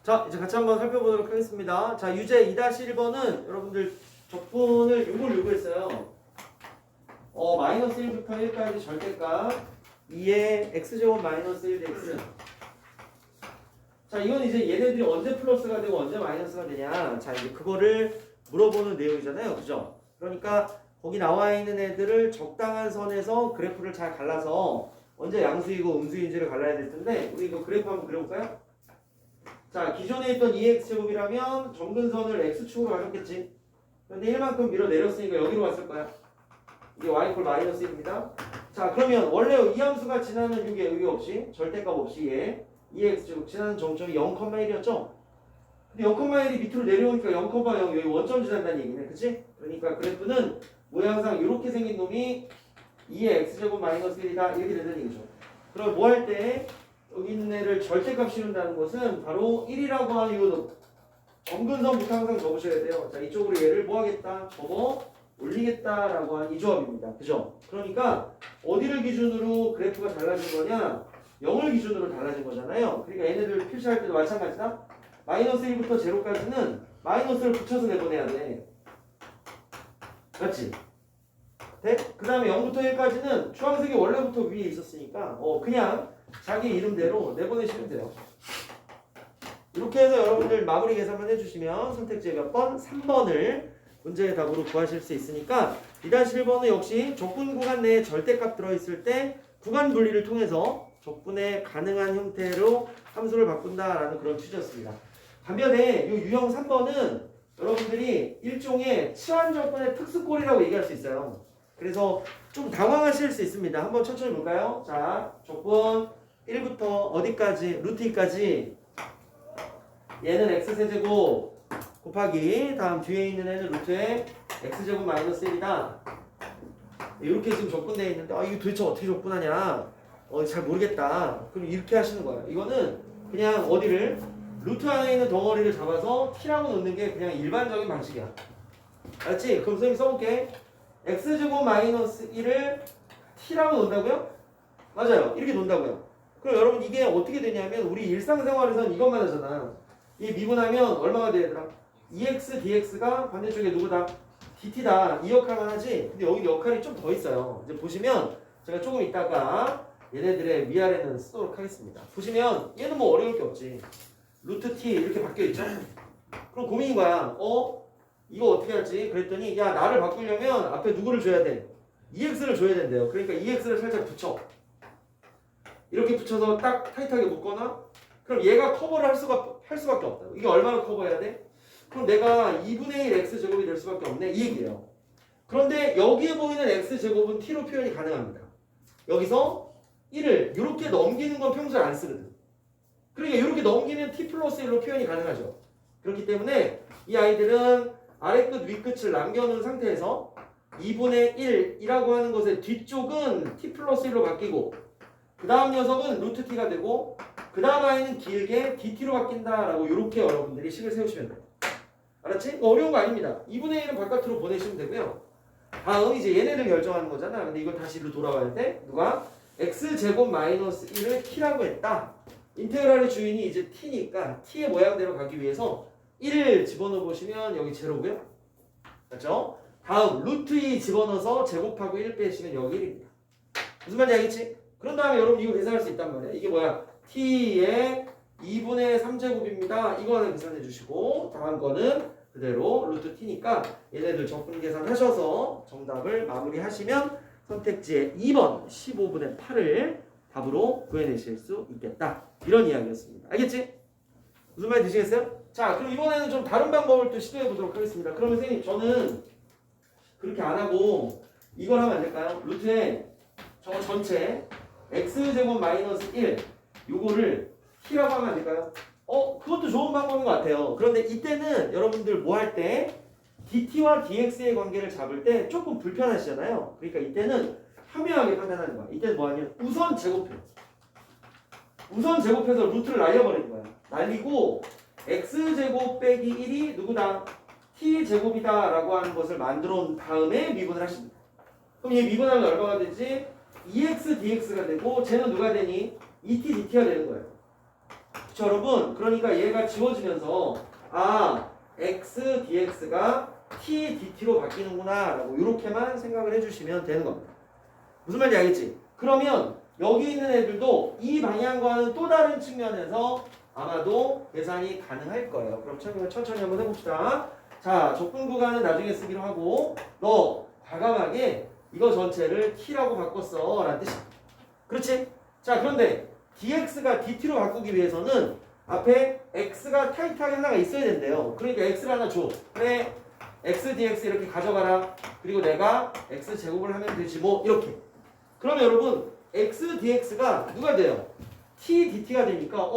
자, 이제 같이 한번 살펴보도록 하겠습니다. 자, 유제 2-1번은 여러분들 적분을 요걸 요구했어요. 마이너스 1부터 1까지 절대값 2의 x제곱 마이너스 1dx. 자, 이건 이제 얘네들이 언제 플러스가 되고 언제 마이너스가 되냐. 자, 이제 그거를 물어보는 내용이잖아요. 그죠? 그러니까 거기 나와 있는 애들을 적당한 선에서 그래프를 잘 갈라서 언제 양수이고 음수인지를 갈라야 될 텐데 우리 이거 그래프 한번 그려볼까요? 자, 기존에 있던 2x제곱이라면 점근선을 x축으로 가졌겠지. 근데 1만큼 밀어 내렸으니까 여기로 왔을 거야. 이게 y 이퀄 마이너스 1입니다. 자, 그러면 원래 이 함수가 지나는 이게 의미 없이 절대값 없이 얘 2x제곱 지나는 점점이 0,1이었죠? 근데 0,1이 밑으로 내려오니까 0,0 여기 원점 지난다는 얘기네. 그치? 그러니까 그래프는 모양상 이렇게 생긴 놈이 2의 x제곱 마이너스 1이다 이렇게 된다는 얘기죠. 그럼 뭐 할 때 여기 있는 애를 절대값 씌운다는 것은 바로 1이라고 하는 이 점근선부터 항상 접으셔야 돼요. 자, 이쪽으로 얘를 뭐 하겠다? 접어 올리겠다라고 하는 이 조합입니다. 그죠? 그러니까 어디를 기준으로 그래프가 달라진 거냐? 0을 기준으로 달라진 거잖아요. 그러니까 얘네들 표시할 때도 마찬가지다. 마이너스 1부터 제로까지는 마이너스를 붙여서 내보내야 돼. 맞지? 돼? 그 다음에 0부터 1까지는 주황색이 원래부터 위에 있었으니까 그냥 자기 이름대로 내보내시면 돼요. 이렇게 해서 여러분들 마무리 계산만 해주시면 선택지에 몇 번? 3번을 문제의 답으로 구하실 수 있으니까 2-1번은 역시 적분 구간 내에 절대값 들어있을 때 구간 분리를 통해서 적분의 가능한 형태로 함수를 바꾼다라는 그런 취지였습니다. 반면에 이 유형 3번은 여러분들이 일종의 치환적분의 특수꼴이라고 얘기할 수 있어요. 그래서 좀 당황하실 수 있습니다. 한번 천천히 볼까요? 자, 적분 1부터 어디까지? 루트 2까지 얘는 x세제곱 곱하기 다음 뒤에 있는 애는 루트에 x제곱 마이너스 1이다. 이렇게 지금 적분되어 있는데 이거 도대체 어떻게 적분하냐? 잘 모르겠다. 그럼 이렇게 하시는 거예요. 이거는 그냥 어디를 루트 안에 있는 덩어리를 잡아서 t라고 놓는 게 그냥 일반적인 방식이야. 알았지? 그럼 선생님 써볼게. x제곱 마이너스 1을 t라고 놓는다고요? 맞아요. 이렇게 놓는다고요. 그럼 여러분 이게 어떻게 되냐면 우리 일상생활에서는 이것만 하잖아. 이 미분하면 얼마가 돼 얘들아? 2x dx가 반대쪽에 누구다? dt다. 이 역할만 하지. 근데 여기 역할이 좀 더 있어요. 이제 보시면 제가 조금 이따가 얘네들의 위아래는 쓰도록 하겠습니다. 보시면 얘는 뭐 어려울 게 없지. 루트 t 이렇게 바뀌어 있죠? 그럼 고민인 거야. 이거 어떻게 하지? 그랬더니 야 나를 바꾸려면 앞에 누구를 줘야 돼? 2x를 줘야 된대요. 그러니까 2x를 살짝 붙여. 이렇게 붙여서 딱 타이트하게 묶거나 그럼 얘가 커버를 할 수밖에 없다. 이게 얼마나 커버해야 돼? 그럼 내가 2분의 1 x제곱이 될 수밖에 없네. 이 얘기예요. 그런데 여기에 보이는 x제곱은 t로 표현이 가능합니다. 여기서 1을 이렇게 넘기는 건 평소에 안 쓰거든. 그러니까 이렇게 넘기면 t 플러스 1로 표현이 가능하죠. 그렇기 때문에 이 아이들은 아래 끝, 위 끝을 남겨놓은 상태에서 2분의 1이라고 하는 것의 뒤쪽은 t 플러스 1로 바뀌고 그 다음 녀석은 루트 t가 되고 그 다음 아이는 길게 dt로 바뀐다라고 이렇게 여러분들이 식을 세우시면 돼요. 알았지? 어려운 거 아닙니다. 2분의 1은 바깥으로 보내시면 되고요. 다음 이제 얘네를 결정하는 거잖아. 근데 이걸 다시 이리로 돌아와야 돼. 누가? x제곱 마이너스 1을 t라고 했다. 인테그랄의 주인이 이제 t니까 t의 모양대로 가기 위해서 1을 집어넣어 보시면 여기 제로고요. 맞죠? 다음 루트 2 집어넣어서 제곱하고 1 빼시면 여기 1입니다. 무슨 말인지 알겠지? 그런 다음에 여러분 이거 계산할 수 있단 말이에요. 이게 뭐야? t의 2분의 3제곱입니다. 이거 하나 계산해 주시고 다음 거는 그대로 루트 t니까 얘네들 적분 계산하셔서 정답을 마무리하시면 선택지에 2번 15분의 8을 답으로 구해내실 수 있겠다. 이런 이야기였습니다. 알겠지? 무슨 말 드시겠어요? 자, 그럼 이번에는 좀 다른 방법을 또 시도해 보도록 하겠습니다. 그러면 선생님 저는 그렇게 안 하고 이걸 하면 안 될까요? 루트에 저거 전체 x제곱 마이너스 1 요거를 t라고 하면 안 될까요? 그것도 좋은 방법인 것 같아요. 그런데 이때는 여러분들 뭐 할 때 dt와 dx의 관계를 잡을 때 조금 불편하시잖아요. 그러니까 이때는 현명하게 판단하는 거야. 이때는 뭐 하냐면 우선 제곱해. 우선 제곱해서 루트를 날려버리는 거야. 날리고 x제곱 빼기 1이 누구다? t제곱이다 라고 하는 것을 만들어 온 다음에 미분을 하십니다. 그럼 얘 미분하면 얼마가 되지? 2x dx가 되고 쟤는 누가 되니? 2t dt가 되는 거예요. 그쵸 여러분? 그러니까 얘가 지워지면서 x dx가 t dt로 바뀌는구나 라고 이렇게만 생각을 해주시면 되는 겁니다. 무슨 말인지 알겠지? 그러면 여기 있는 애들도 이 방향과는 또 다른 측면에서 아마도 계산이 가능할 거예요. 그럼 천천히 한번 해봅시다. 자, 적분 구간은 나중에 쓰기로 하고 너 과감하게 이거 전체를 t라고 바꿨어 라는 뜻이야. 그렇지? 자, 그런데 dx가 dt로 바꾸기 위해서는 앞에 x가 타이트하게 하나가 있어야 된대요. 그러니까 x를 하나 줘. 그래, x dx 이렇게 가져가라. 그리고 내가 x 제곱을 하면 되지 뭐 이렇게. 그러면 여러분 x dx가 누가 돼요? t dt가 되니까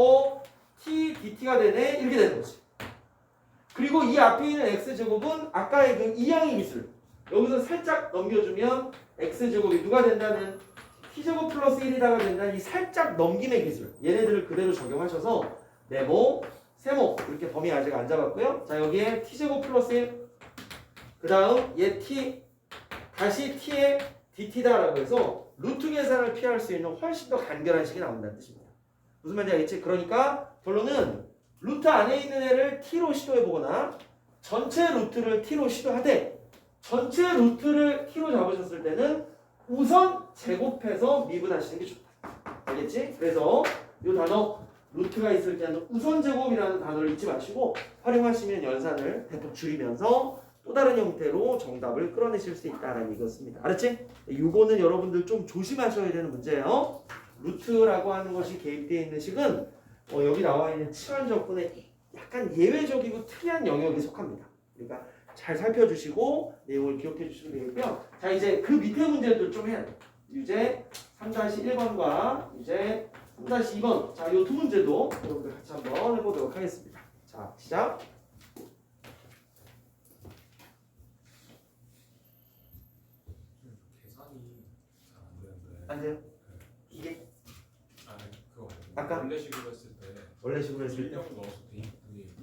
t dt가 되네 이렇게 되는 거지. 그리고 이 앞에 있는 x제곱은 아까의 그 이항의 기술 여기서 살짝 넘겨주면 x제곱이 누가 된다는 t제곱 플러스 1이다가 된다는 이 살짝 넘김의 기술 얘네들을 그대로 적용하셔서 네모, 세모 이렇게 범위 아직 안 잡았고요. 자 여기에 t제곱 플러스 1 그 다음 얘 t 다시 t의 dt다라고 해서 루트 계산을 피할 수 있는 훨씬 더 간결한 식이 나온다는 뜻입니다. 무슨 말인지 알겠지? 그러니까 결론은 루트 안에 있는 애를 t로 시도해보거나 전체 루트를 t로 시도하되 전체 루트를 t로 잡으셨을 때는 우선 제곱해서 미분하시는 게 좋다. 알겠지? 그래서 이 단어 루트가 있을 때는 우선 제곱이라는 단어를 잊지 마시고 활용하시면 연산을 대폭 줄이면서 또 다른 형태로 정답을 끌어내실 수 있다는 이것입니다. 알았지? 이거는 여러분들 좀 조심하셔야 되는 문제예요. 루트라고 하는 것이 개입되어 있는 식은 여기 나와 있는 치환 적분의 약간 예외적이고 특이한 영역에 속합니다. 그러니까 잘 살펴주시고 내용을 기억해 주시면 되겠고요. 자 이제 그 밑에 문제들 좀 해야 돼요. 유제 3-1번과 유제 3-2번 자 이 두 문제도 여러분들 같이 한번 해보도록 하겠습니다. 자 시작. 계산이 잘 안 되는데. 안 돼요? 이게 아니 그거 아까? 원래 식으로 했을 때 원래 식으로 했을 때 1령 넣어서 대입분이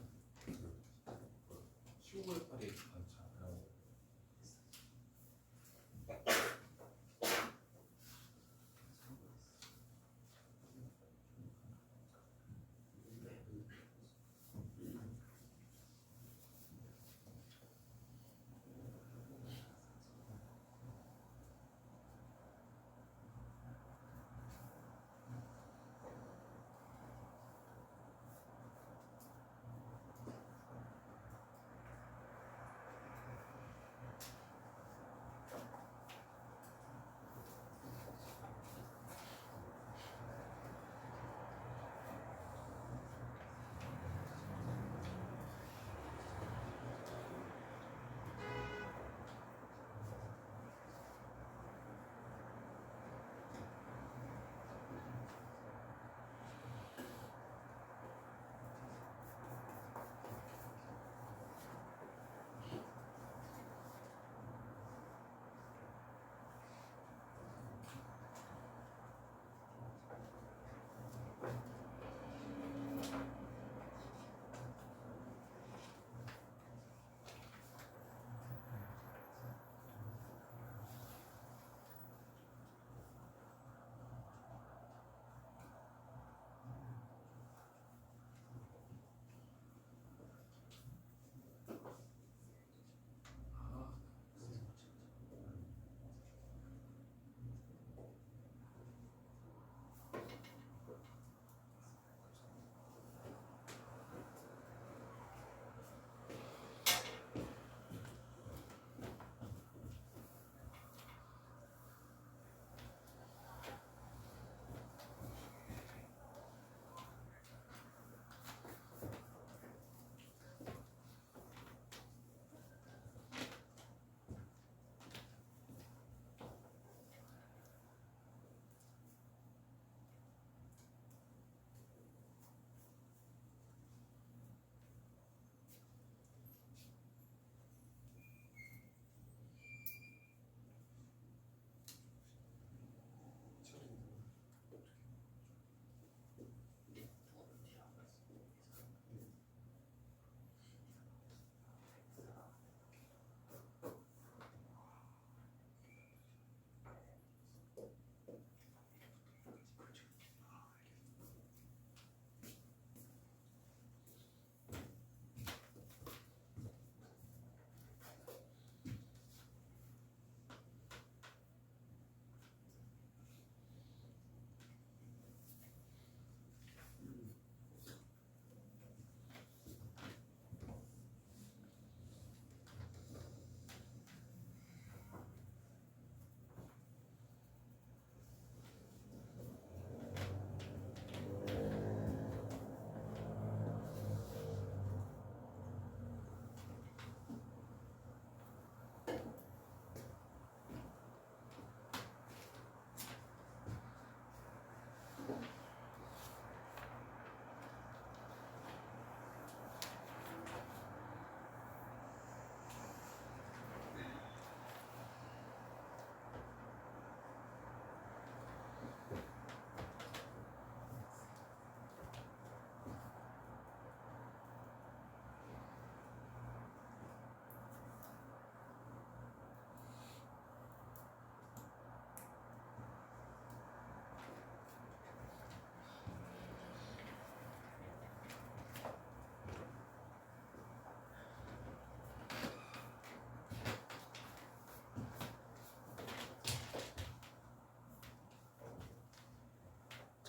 그 15분의 8이 많잖아요.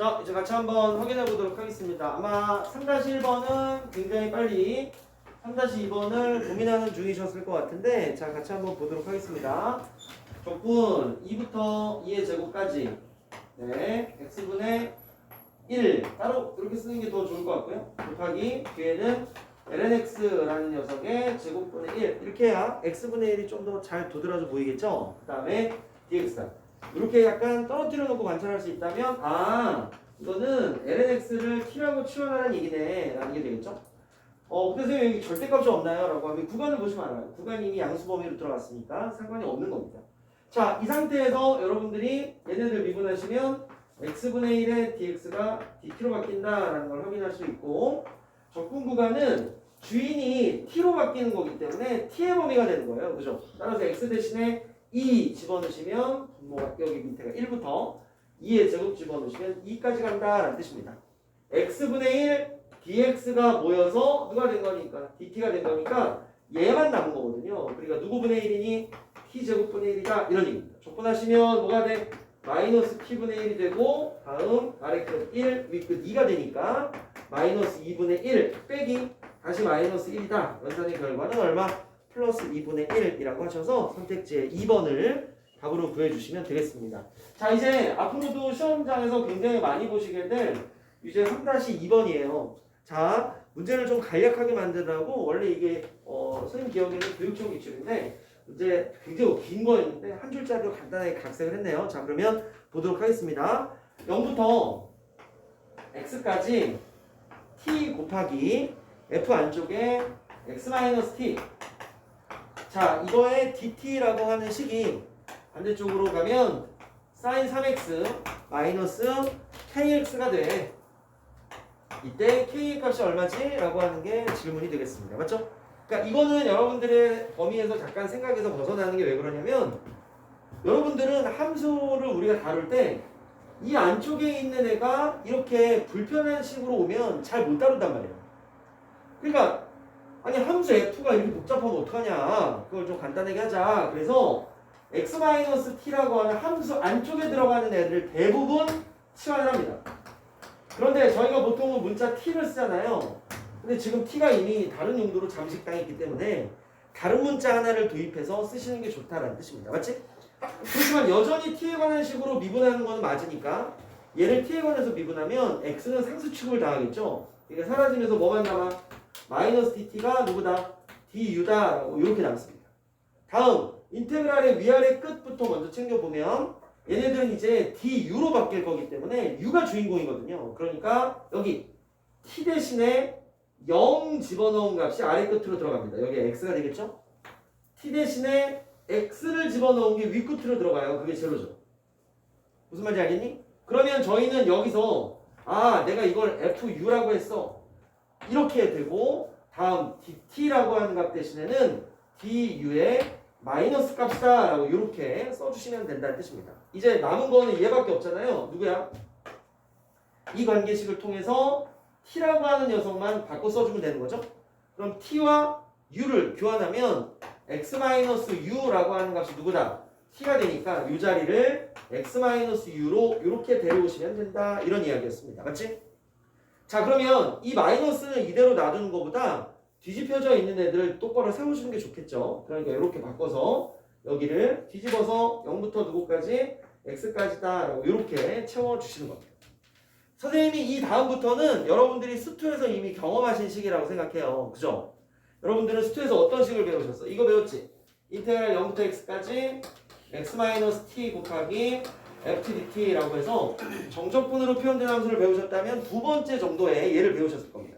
자, 이제 같이 한번 확인해 보도록 하겠습니다. 아마 3-1번은 굉장히 빨리 3-2번을 고민하는 중이셨을 것 같은데, 자, 같이 한번 보도록 하겠습니다. 적분 2부터 2의 제곱까지, 네, x분의 1 따로 이렇게 쓰는 게 더 좋을 것 같고요. 곱하기 뒤에는 lnx라는 녀석의 제곱분의 1 이렇게 해야 x분의 1이 좀 더 잘 도드라져 보이겠죠? 그 다음에 dx다. 이렇게 약간 떨어뜨려 놓고 관찰할 수 있다면, 아, 이거는 lnx를 t라고 치환하는 얘기네 라는 게 되겠죠? 근데 선생님 여기 절대값이 없나요? 라고 하면 구간을 보시면 알아요. 구간이 이미 양수 범위로 들어갔으니까 상관이 없는 겁니다. 자, 이 상태에서 여러분들이 얘네들 미분하시면 x분의 1의 dx가 dt로 바뀐다라는 걸 확인할 수 있고, 적분 구간은 주인이 t로 바뀌는 거기 때문에 t의 범위가 되는 거예요. 그죠? 따라서 x 대신에 2 집어넣으시면 분모가 여기 밑에가 1부터 2의 제곱 집어넣으시면 2까지 간다라는 뜻입니다. x분의 1 dx가 모여서 누가 된 거니까 dt가 된 거니까 얘만 남은 거거든요. 그러니까 누구분의 1이니 t제곱분의 1이다 이런 얘기입니다. 적분하시면 뭐가 돼? 마이너스 t분의 1이 되고, 다음 아래 끝 1, 위 끝 2가 되니까 마이너스 2분의 1 빼기 다시 마이너스 1이다. 연산의 결과는 얼마? 플러스 2분의 1이라고 하셔서 선택지의 2번을 답으로 구해주시면 되겠습니다. 자, 이제 앞으로도 시험장에서 굉장히 많이 보시게 될 이제 3-2번이에요. 자, 문제를 좀 간략하게 만들라고 원래 이게 선생님 기억에는 교육청 기출인데 이제 굉장히 긴 거였는데 한 줄짜리로 간단하게 각색을 했네요. 자, 그러면 보도록 하겠습니다. 0부터 x까지 t 곱하기 f 안쪽에 x-t. 자, 이거의 dt라고 하는 식이 반대쪽으로 가면 sin 3x 마이너스 kx가 돼. 이때 k 값이 얼마지? 라고 하는 게 질문이 되겠습니다. 맞죠? 그러니까 이거는 여러분들의 범위에서 잠깐 생각에서 벗어나는 게 왜 그러냐면, 여러분들은 함수를 우리가 다룰 때 이 안쪽에 있는 애가 이렇게 불편한 식으로 오면 잘 못 다룬단 말이에요. 그러니까 아니 함수 f가 이렇게 복잡하면 어떡하냐, 그걸 좀 간단하게 하자. 그래서 x-t라고 하는 함수 안쪽에 들어가는 애들 대부분 치환을 합니다. 그런데 저희가 보통은 문자 t를 쓰잖아요. 근데 지금 t가 이미 다른 용도로 잠식당했기 때문에 다른 문자 하나를 도입해서 쓰시는 게 좋다라는 뜻입니다. 맞지? 그렇지만 여전히 t에 관한 식으로 미분하는 건 맞으니까 얘를 t에 관해서 미분하면 x는 상수 취급을 당하겠죠. 이게 사라지면서 뭐만 남아? 마이너스 dt가 누구다? du다 라고 이렇게 남습니다. 다음 인테그랄의 위아래 끝부터 먼저 챙겨보면 얘네들은 이제 du로 바뀔 거기 때문에 u가 주인공이거든요. 그러니까 여기 t 대신에 0 집어넣은 값이 아래 끝으로 들어갑니다. 여기 x가 되겠죠? t 대신에 x를 집어넣은 게 위 끝으로 들어가요. 그게 제로죠. 무슨 말인지 알겠니? 그러면 저희는 여기서 내가 이걸 fu라고 했어. 이렇게 되고, 다음 dt라고 하는 값 대신에는 du의 마이너스 값이다 라고 이렇게 써주시면 된다는 뜻입니다. 이제 남은 거는 얘밖에 없잖아요. 누구야? 이 관계식을 통해서 t라고 하는 녀석만 바꿔 써주면 되는 거죠. 그럼 t와 u를 교환하면 x-u라고 하는 값이 누구다? t가 되니까 u 자리를 x-u로 이렇게 데려오시면 된다. 이런 이야기였습니다. 맞지? 자, 그러면 이 마이너스는 이대로 놔두는 것보다 뒤집혀져 있는 애들을 똑바로 세워주는 게 좋겠죠. 그러니까 이렇게 바꿔서 여기를 뒤집어서 0부터 누구까지? x까지다 라고 이렇게 채워주시는 겁니다. 선생님이 이 다음부터는 여러분들이 수투에서 이미 경험하신 식이라고 생각해요. 그죠? 여러분들은 수투에서 어떤 식을 배우셨어? 이거 배웠지? 인테그랄 0부터 x까지 x-t 곱하기 ftdt라고 해서 정적분으로 표현된 함수를 배우셨다면 두 번째 정도의 얘를 배우셨을 겁니다.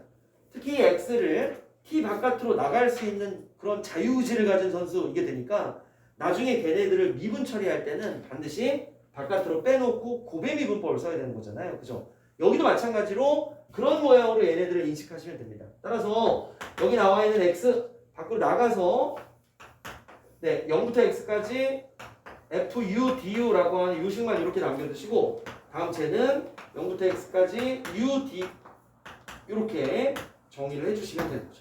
특히 x를 t 바깥으로 나갈 수 있는 그런 자유의지를 가진 선수 이게 되니까 나중에 걔네들을 미분 처리할 때는 반드시 바깥으로 빼놓고 고배 미분법을 써야 되는 거잖아요. 그죠? 여기도 마찬가지로 그런 모양으로 얘네들을 인식하시면 됩니다. 따라서 여기 나와 있는 x 밖으로 나가서 0부터 x까지 fu du라고 하는 요식만 이렇게 남겨두시고, 다음 쟤는 0부터 x까지 ud 이렇게 정의를 해주시면 되는 거죠.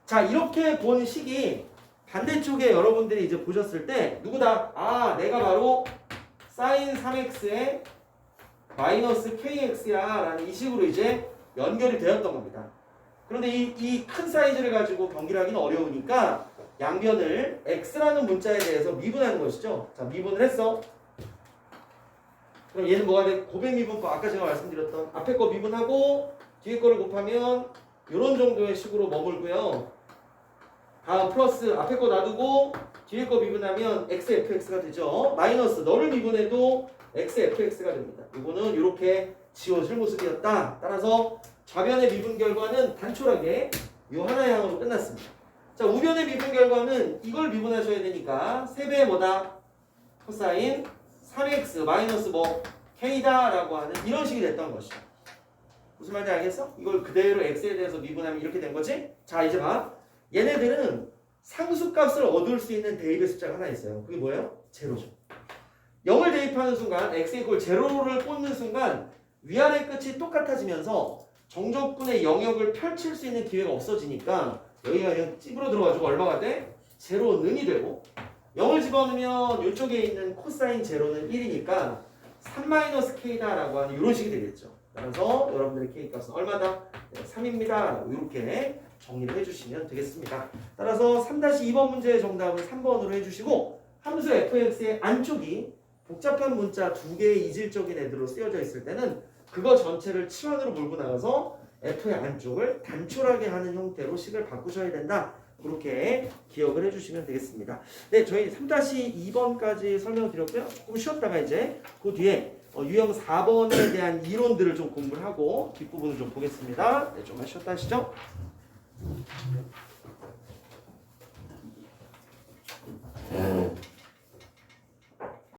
자, 이렇게 본 식이 반대쪽에 여러분들이 이제 보셨을 때 누구다? 내가 바로 sin 3x의 마이너스 kx야 라는 이 식으로 이제 연결이 되었던 겁니다. 그런데 이 큰 사이즈를 가지고 경기를 하기는 어려우니까 양변을 x라는 문자에 대해서 미분하는 것이죠. 자, 미분을 했어. 그럼 얘는 뭐가 돼? 고백 미분법, 아까 제가 말씀드렸던 앞에 거 미분하고 뒤에 거를 곱하면 이런 정도의 식으로 머물고요. 다음 플러스 앞에 거 놔두고 뒤에 거 미분하면 xfx가 되죠. 마이너스 너를 미분해도 xfx가 됩니다. 이거는 이렇게 지워질 모습이었다. 따라서 좌변의 미분 결과는 단촐하게 이 하나의 항으로 끝났습니다. 자, 우변의 미분 결과는 이걸 미분하셔야 되니까 3배의 뭐다? 코사인 3x 마이너스 뭐 k다 라고 하는 이런 식이 됐던 것이죠. 무슨 말인지 알겠어? 이걸 그대로 x에 대해서 미분하면 이렇게 된 거지? 자, 이제 봐. 얘네들은 상수값을 얻을 수 있는 대입의 숫자가 하나 있어요. 그게 뭐예요? 제로죠. 0을 대입하는 순간 x 이퀄 제로를 꽂는 순간 위아래 끝이 똑같아지면서 정적분의 영역을 펼칠 수 있는 기회가 없어지니까 여기가 그냥 찝으로 들어가지고 얼마가 돼? 제로는이 되고 0을 집어넣으면 이쪽에 있는 코사인 제로는 1이니까 3-k다 라고 하는 이런 식이 되겠죠. 따라서 여러분들의 k값은 얼마다? 3입니다. 이렇게 정리를 해주시면 되겠습니다. 따라서 3-2번 문제의 정답은 3번으로 해주시고 함수 fx의 안쪽이 복잡한 문자 2개의 이질적인 애들로 쓰여져 있을 때는 그거 전체를 치환으로 몰고 나가서 f의 안쪽을 단촐하게 하는 형태로 식을 바꾸셔야 된다. 그렇게 기억을 해주시면 되겠습니다. 네, 저희 3-2번까지 설명드렸고요. 조금 쉬었다가 이제 그 뒤에 유형 4번에 대한 이론들을 좀 공부를 하고 뒷부분을 좀 보겠습니다. 네, 좀만 쉬었다 하시죠.